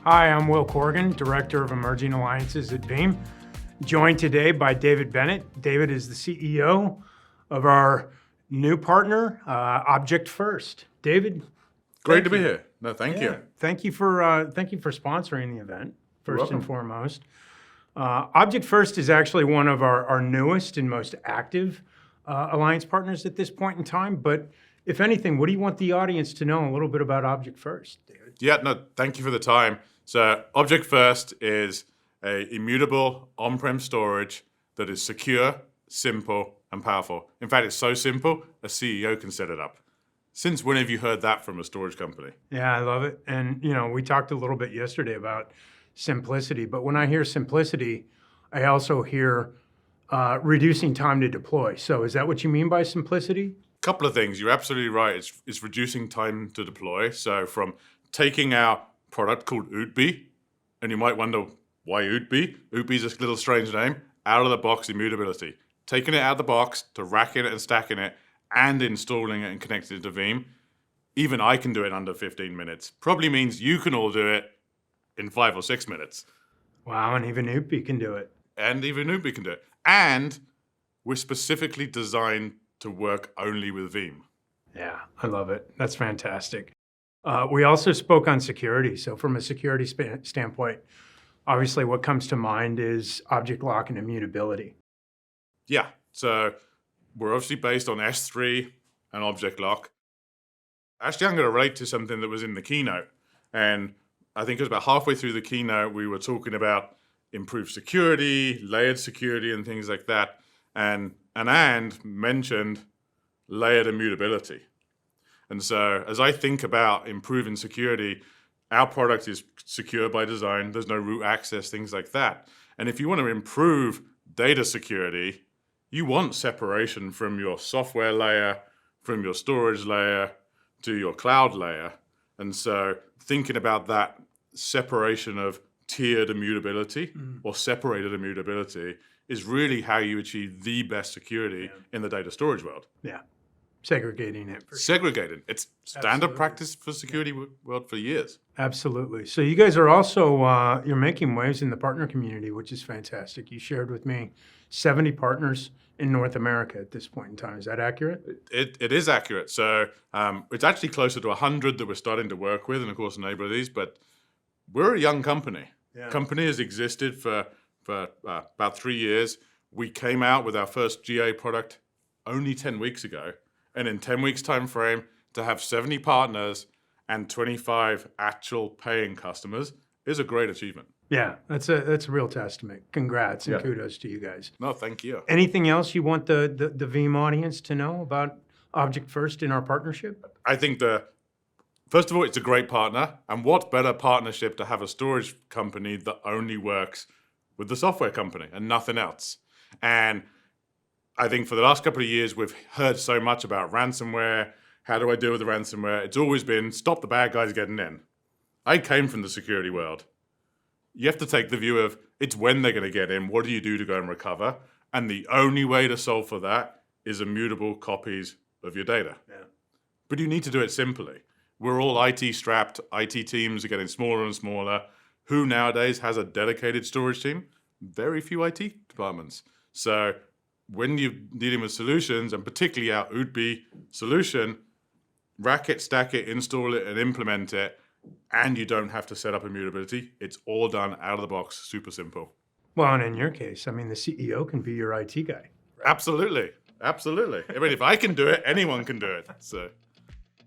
Hi, I'm Will Corrigan, Director of Emerging Alliances at Veeam. Joined today by David Bennett. David is the CEO of our new partner, Object First. David, Great to be here. No, thank you. Thank you for sponsoring the event, first and foremost. Object First is actually one of our newest and most active alliance partners at this point in time. But if anything, what do you want the audience to know a little bit about Object First, David? Yeah, no, thank you for the time. So Object First is a immutable on-prem storage that is secure, simple, and powerful. In fact, it's so simple, a CEO can set it up. Since when have you heard that from a storage company? Yeah, I love it. And, we talked a little bit yesterday about simplicity, but when I hear simplicity, I also hear reducing time to deploy. So is that what you mean by simplicity? Couple of things. You're absolutely right. It's reducing time to deploy. So from taking our product called Ootbi, and you might wonder why Ootbi? Ootbi is a little strange name. Out of the box immutability. Taking it out of the box to racking it and stacking it and installing it and connecting it to Veeam. Even I can do it in under 15 minutes. Probably means you can all do it in 5 or 6 minutes. Wow, and even Ootbi can do it. And even Ootbi can do it. And we're specifically designed to work only with Veeam. Yeah, I love it. That's fantastic. We also spoke on security. So from a security standpoint, obviously what comes to mind is object lock and immutability. Yeah, so we're obviously based on S3 and object lock. Actually, I'm going to relate to something that was in the keynote. And I think it was about halfway through the keynote, we were talking about improved security, layered security, and things like that. And Anand mentioned layered immutability. And so as I think about improving security, our product is secure by design. There's no root access, things like that. And if you want to improve data security, you want separation from your software layer, from your storage layer to your cloud layer. And so thinking about that separation of tiered immutability or separated immutability is really how you achieve the best security in the data storage world. Yeah. Segregating it. Segregated. It's standard practice for security world for years. Absolutely. So you guys are also, you're making waves in the partner community, which is fantastic. You shared with me 70 partners in North America at this point in time. Is that accurate? It is accurate. So it's actually closer to 100 that we're starting to work with, and of course enable these, but we're a young company. Yeah. Company has existed for about 3 years. We came out with our first GA product only 10 weeks ago. And in 10 weeks time frame, to have 70 partners and 25 actual paying customers is a great achievement. Yeah, that's a real testament. Congrats and kudos to you guys. No, thank you. Anything else you want the Veeam audience to know about Object First in our partnership? I think first of all, it's a great partner. And what better partnership to have a storage company that only works with the software company and nothing else. And I think for the last couple of years, we've heard so much about ransomware. How do I deal with the ransomware? It's always been, stop the bad guys getting in. I came from the security world. You have to take the view of, it's when they're going to get in. What do you do to go and recover? And the only way to solve for that is immutable copies of your data. Yeah. But you need to do it simply. We're all IT strapped. IT teams are getting smaller and smaller. Who nowadays has a dedicated storage team? Very few IT departments. So when you're dealing with solutions, and particularly our Ootbi solution, rack it, stack it, install it, and implement it, and you don't have to set up immutability. It's all done out of the box, super simple. Well, and in your case, I mean, the CEO can be your IT guy. Right? Absolutely. Absolutely. I mean, if I can do it, anyone can do it. So,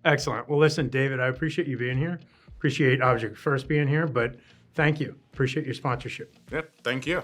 excellent. Well, listen, David, I appreciate you being here. Appreciate Object First being here, but thank you. Appreciate your sponsorship. Yep. Thank you.